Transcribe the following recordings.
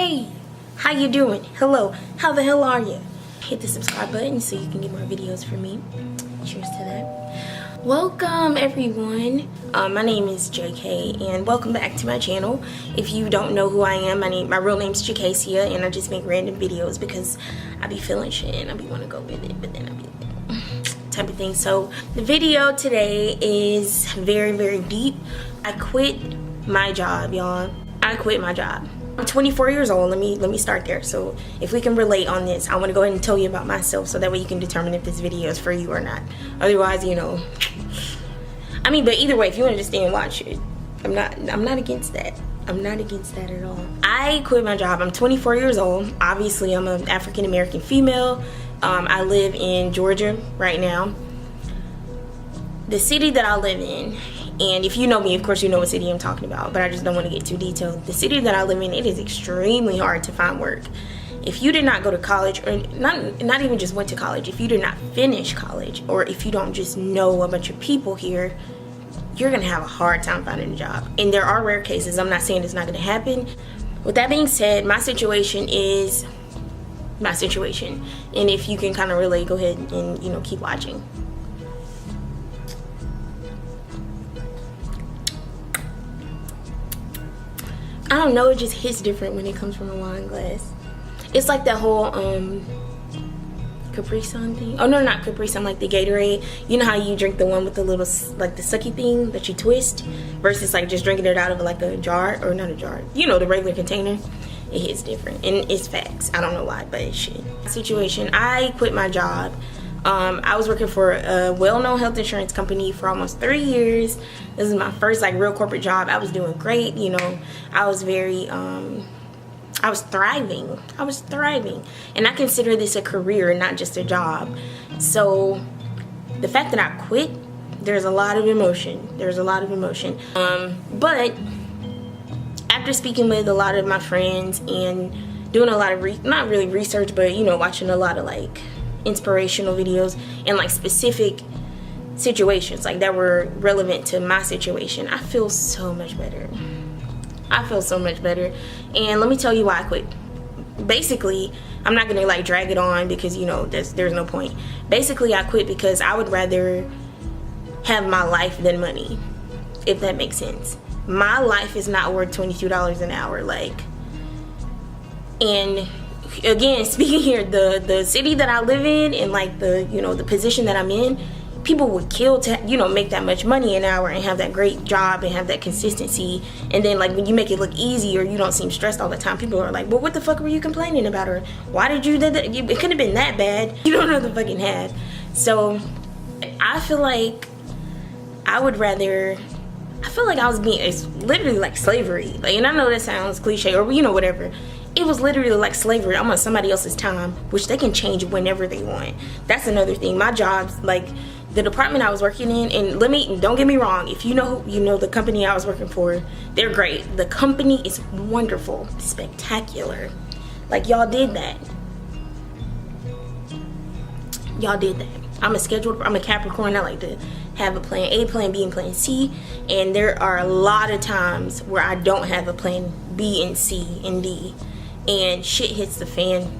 Hey, how you doing? Hello, how the hell are you? Hit the subscribe button so you can get more videos from me. Cheers to that. Welcome everyone. My name is JK and welcome back to my channel. If you don't know who I am, my real name's Jacasia and I just make random videos because I be feeling shit and I be want to go with it, but then I be type of thing. So the video today is very deep. I quit my job, y'all. I quit my job. I'm 24 years old. Let me start there. So if we can relate on this, I want to go ahead and tell you about myself so that way you can determine if this video is for you or not. Otherwise, you know, I mean, but either way, if you want to just stay and watch it, I'm not against that. I'm not against that at all. I quit my job. I'm 24 years old. Obviously, I'm an African American female. I live in Georgia right now. The city that I live in, and if you know me, of course you know what city I'm talking about, but I just don't want to get too detailed. The city that I live in, it is extremely hard to find work. If you did not go to college, or not even just went to college, if you did not finish college, or if you don't just know a bunch of people here, you're gonna have a hard time finding a job. And there are rare cases. I'm not saying it's not gonna happen. With that being said, my situation is my situation. And if you can kind of relate, go ahead and, you know, keep watching. I don't know, it just hits different when it comes from a wine glass. It's like that whole Capri Sun thing. Oh no, not Capri Sun, like the Gatorade. You know how you drink the one with the little, like the sucky thing that you twist, versus like just drinking it out of like a jar, or not a jar, you know, the regular container. It hits different, and it's facts. I don't know why, but it's shit. Situation, I quit my job. I was working for a well-known health insurance company for almost 3 years. This is my first like real corporate job. I was doing great, you know. I was very, I was thriving. And I consider this a career, not just a job. So the fact that I quit, there's a lot of emotion. But after speaking with a lot of my friends and doing a lot of, not really research, but, you know, watching a lot of like inspirational videos and like specific situations like that were relevant to my situation, I feel so much better. And let me tell you why I quit. Basically, I'm not gonna like drag it on because, you know, there's no point. Basically, I quit because I would rather have my life than money, if that makes sense. My life is not worth $22 an hour, like. And again, speaking here, the city that I live in and like the, you know, the position that I'm in, people would kill to, you know, make that much money an hour and have that great job and have that consistency. And then like when you make it look easy or you don't seem stressed all the time, people are like, well, what the fuck were you complaining about? Or why did you do that? It couldn't have been that bad. You don't know the fucking half. So I feel like I would rather, I feel like I was being, it's literally like slavery. Like, and I know that sounds cliche or, you know, whatever. It was literally like slavery. I'm on somebody else's time, which they can change whenever they want. That's another thing. My job's like the department I was working in, and don't get me wrong, if you know the company I was working for, they're great. The company is wonderful, spectacular. Like y'all did that. I'm a Capricorn. I like to have a plan A, plan B, and plan C. And there are a lot of times where I don't have a plan B and C and D. And shit hits the fan.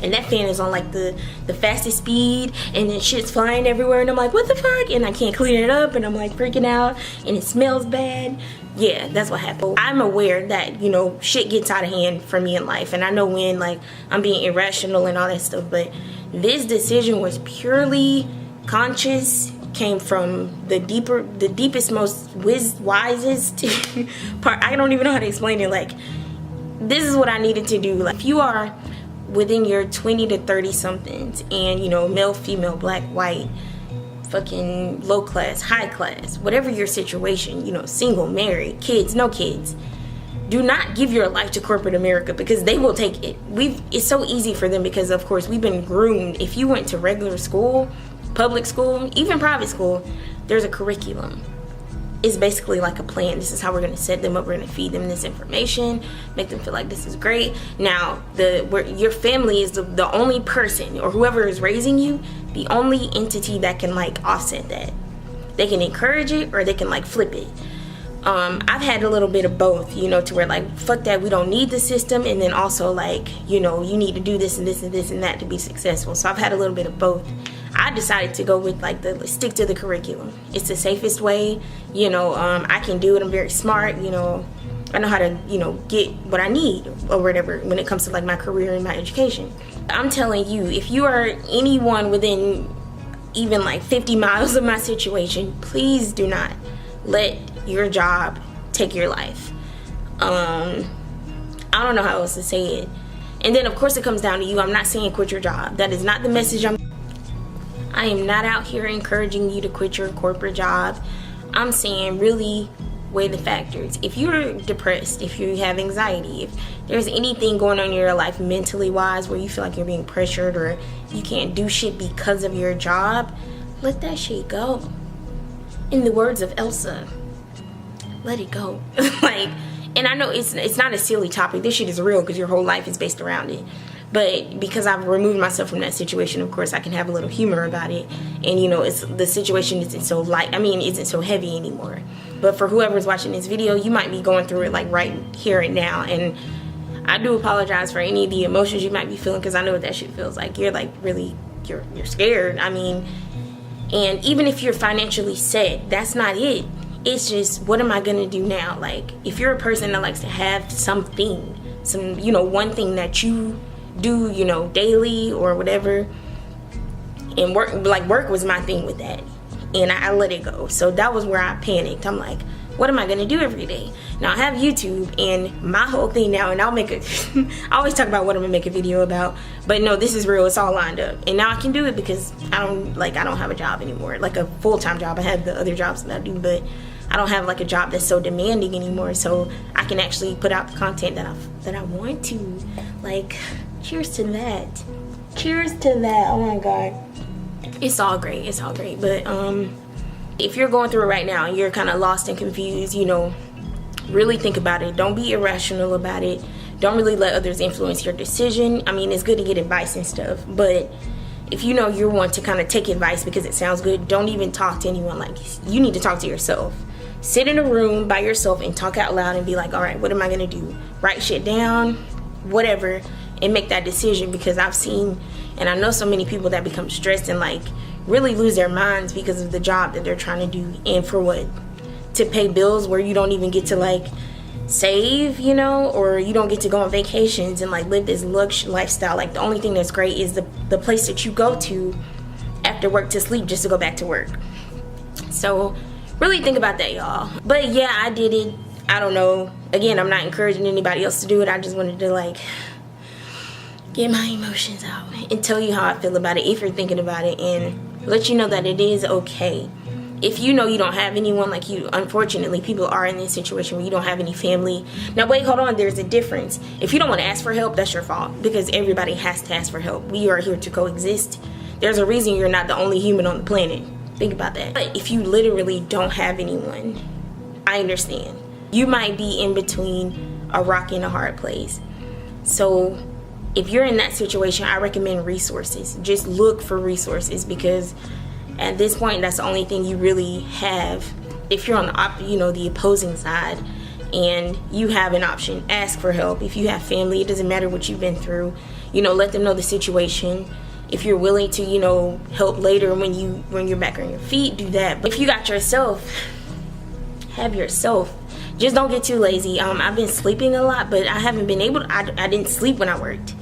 And that fan is on like the fastest speed. And then shit's flying everywhere. And I'm like, what the fuck? And I can't clean it up. And I'm like freaking out. And it smells bad. Yeah, that's what happened. I'm aware that, you know, shit gets out of hand for me in life. And I know when like I'm being irrational and all that stuff. But this decision was purely conscious, came from the deepest, most wisest part. I don't even know how to explain it. Like, this is what I needed to do. Like, if you are within your 20 to 30 somethings and, you know, male, female, black, white, fucking low class, high class, whatever your situation, you know, single, married, kids, no kids, do not give your life to corporate America because they will take it. It's so easy for them because, of course, we've been groomed. If you went to regular school, public school, even private school, there's a curriculum. It's basically like a plan. This is how we're going to set them up. We're going to feed them this information, make them feel like this is great. Now, your family is the only person, or whoever is raising you, the only entity that can like offset that. They can encourage it or they can like flip it. I've had a little bit of both, you know, to where like, fuck that, we don't need the system, and then also like, you know, you need to do this and this and this and that to be successful. So I've had a little bit of both. I decided to go with like stick to the curriculum. It's the safest way, you know. I can do it. I'm very smart, you know. I know how to, you know, get what I need or whatever when it comes to like my career and my education. I'm telling you, if you are anyone within even like 50 miles of my situation, please do not let your job take your life. I don't know how else to say it. And then of course it comes down to you. I'm not saying quit your job. That is not the message. I am not out here encouraging you to quit your corporate job. I'm saying really weigh the factors. If you're depressed, if you have anxiety, if there's anything going on in your life mentally wise where you feel like you're being pressured or you can't do shit because of your job, let that shit go. In the words of Elsa, let it go. Like, and I know it's not a silly topic. This shit is real because your whole life is based around it. But because I've removed myself from that situation, of course, I can have a little humor about it. And, you know, the situation isn't so light. I mean, isn't so heavy anymore. But for whoever's watching this video, you might be going through it like right here and now. And I do apologize for any of the emotions you might be feeling, because I know what that shit feels like. You're like really, you're scared. I mean, and even if you're financially set, that's not it. It's just, what am I gonna do now? Like, if you're a person that likes to have something, you know, one thing that you do, you know, daily or whatever, and work was my thing with that, and I let it go. So that was where I panicked. I'm like, what am I gonna do every day? Now I have YouTube, and my whole thing now, and I'll make I always talk about what I'm gonna make a video about, but no, this is real. It's all lined up, and now I can do it because I don't have a job anymore, like a full-time job. I have the other jobs that I do, but I don't have like a job that's so demanding anymore, so I can actually put out the content that I want to. Like, cheers to that. Cheers to that. Oh my god. It's all great. It's all great. But if you're going through it right now and you're kind of lost and confused, you know, really think about it. Don't be irrational about it. Don't really let others influence your decision. I mean, it's good to get advice and stuff, but if you know you want to kind of take advice because it sounds good, don't even talk to anyone. Like, you need to talk to yourself. Sit in a room by yourself and talk out loud and be like, all right, what am I gonna do? Write shit down, whatever, and make that decision. Because I've seen, and I know so many people that become stressed and like really lose their minds because of the job that they're trying to do. And for what? To pay bills where you don't even get to like save, you know, or you don't get to go on vacations and like live this luxe lifestyle. Like, the only thing that's great is the place that you go to after work to sleep just to go back to work. So really think about that, y'all. But yeah, I did it. I don't know. Again, I'm not encouraging anybody else to do it. I just wanted to like get my emotions out and tell you how I feel about it if you're thinking about it, and let you know that it is okay. If you know you don't have anyone, like, you, unfortunately, people are in this situation where you don't have any family. Now wait, hold on, there's a difference. If you don't want to ask for help, that's your fault, because everybody has to ask for help. We are here to coexist. There's a reason you're not the only human on the planet. Think about that. But if you literally don't have anyone, I understand. You might be in between a rock and a hard place. So if you're in that situation, I recommend resources. Just look for resources, because at this point, that's the only thing you really have. If you're on the opposing side and you have an option, ask for help. If you have family, it doesn't matter what you've been through. Let them know the situation. If you're willing to, help later when you're back on your feet, do that. But if you got yourself, have yourself. Just don't get too lazy. I've been sleeping a lot, but I haven't been able to. I didn't sleep when I worked.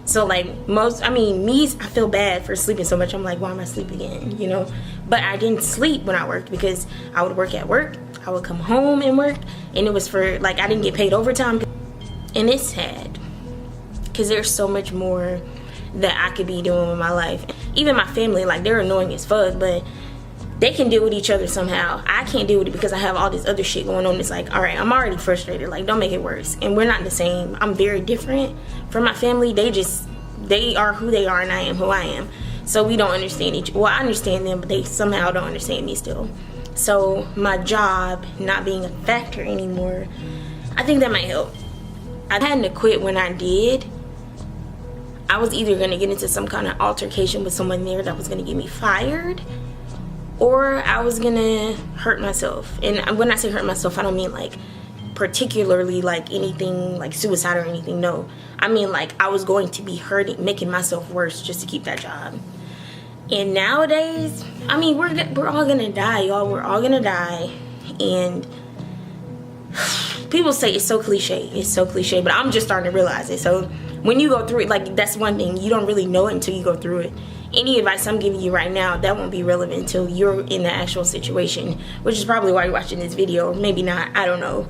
So like I feel bad for sleeping so much. I'm like, why am I sleeping again? But I didn't sleep when I worked, because I would work at work, I would come home and work, and it was for like, I didn't get paid overtime. And it's sad, because there's so much more that I could be doing with my life. Even my family, like, they're annoying as fuck, but they can deal with each other somehow. I can't deal with it because I have all this other shit going on. It's like, all right, I'm already frustrated. Like, don't make it worse. And we're not the same. I'm very different from my family. They are who they are, and I am who I am. So we don't understand well, I understand them, but they somehow don't understand me still. So my job not being a factor anymore, I think that might help. I hadn't to quit when I did. I was either going to get into some kind of altercation with someone there that was going to get me fired, or I was gonna hurt myself. And when I say hurt myself, I don't mean like particularly like anything like suicide or anything. No, I mean like I was going to be hurting, making myself worse just to keep that job. And nowadays, I mean, we're all gonna die, y'all. We're all gonna die. And people say it's so cliche, but I'm just starting to realize it. So when you go through it, like, that's one thing, you don't really know it until you go through it. Any advice I'm giving you right now, that won't be relevant until you're in the actual situation, which is probably why you're watching this video, or maybe not, I don't know.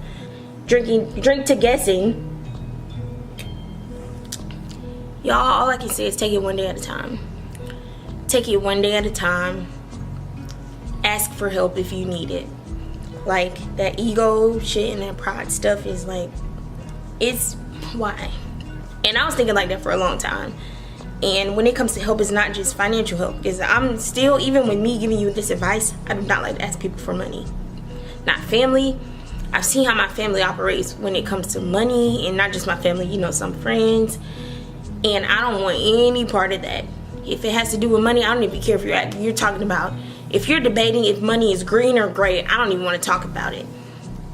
Drink to guessing. Y'all, all I can say is take it one day at a time. Take it one day at a time. Ask for help if you need it. Like, that ego shit and that pride stuff is like, it's why. And I was thinking like that for a long time. And when it comes to help, it's not just financial help, because I'm still, even with me giving you this advice, I do not like to ask people for money. Not family. I've seen how my family operates when it comes to money, and not just my family, you know, some friends. And I don't want any part of that. If it has to do with money, I don't even care if you're talking about, if you're debating if money is green or gray, I don't even want to talk about it.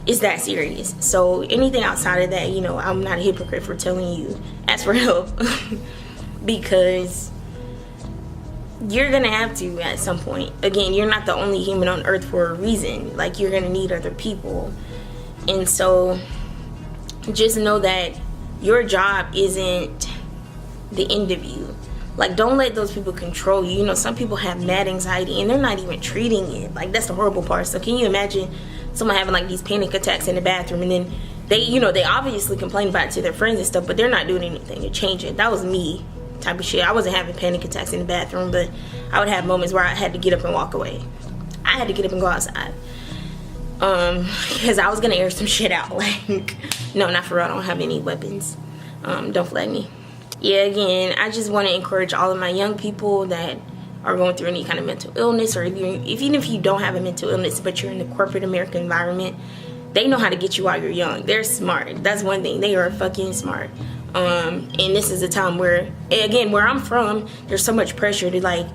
It's that serious. So anything outside of that, you know, I'm not a hypocrite for telling you, ask for help. Because you're gonna have to at some point. Again, you're not the only human on earth for a reason. Like, you're gonna need other people. And so just know that your job isn't the end of you. Like, don't let those people control you. You know, some people have mad anxiety and they're not even treating it. Like, that's the horrible part. So can you imagine someone having like these panic attacks in the bathroom, and then they, you know, they obviously complain about it to their friends and stuff, but they're not doing anything to change it. That was me type of shit. I wasn't having panic attacks in the bathroom, but I would have moments where I had to get up and walk away. I had to get up and go outside. Because I was gonna air some shit out. Like, no, not for real. I don't have any weapons. Don't flag me. Yeah, again, I just want to encourage all of my young people that are going through any kind of mental illness, or even if you don't have a mental illness but you're in the corporate American environment, they know how to get you while you're young. They're smart. That's one thing. They are fucking smart. And this is a time where, again, where I'm from, there's so much pressure to like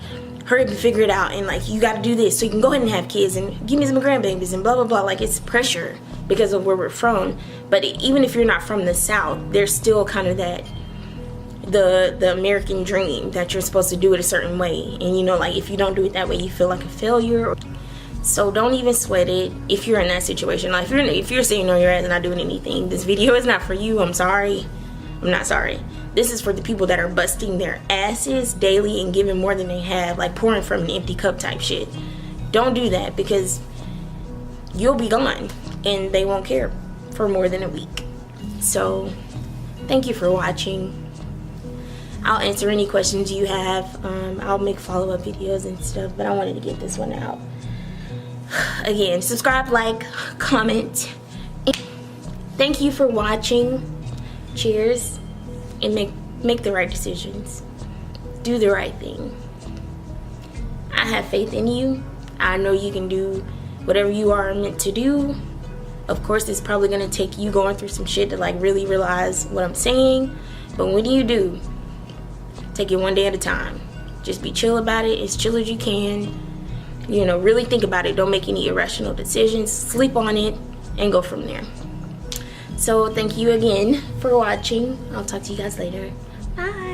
hurry up and figure it out, and like, you got to do this so you can go ahead and have kids and give me some grandbabies and blah blah blah. Like, it's pressure because of where we're from. But even if you're not from the South, there's still kind of that the American dream that you're supposed to do it a certain way, and you know, like, if you don't do it that way, you feel like a failure. So don't even sweat it if you're in that situation. Like, if you're sitting on your ass and not doing anything, this video is not for you. I'm sorry. I'm not sorry. This is for the people that are busting their asses daily and giving more than they have, like pouring from an empty cup type shit. Don't do that, because you'll be gone and they won't care for more than a week. So thank you for watching. I'll answer any questions you have. I'll make follow-up videos and stuff, but I wanted to get this one out. Again, subscribe, like, comment. Thank you for watching. Cheers. And make the right decisions. Do the right thing. I have faith in you. I know you can do whatever you are meant to do. Of course, it's probably gonna take you going through some shit to like really realize what I'm saying. But when you do, take it one day at a time. Just be chill about it, as chill as you can. You know, really think about it. Don't make any irrational decisions. Sleep on it and go from there. So thank you again for watching. I'll talk to you guys later. Bye.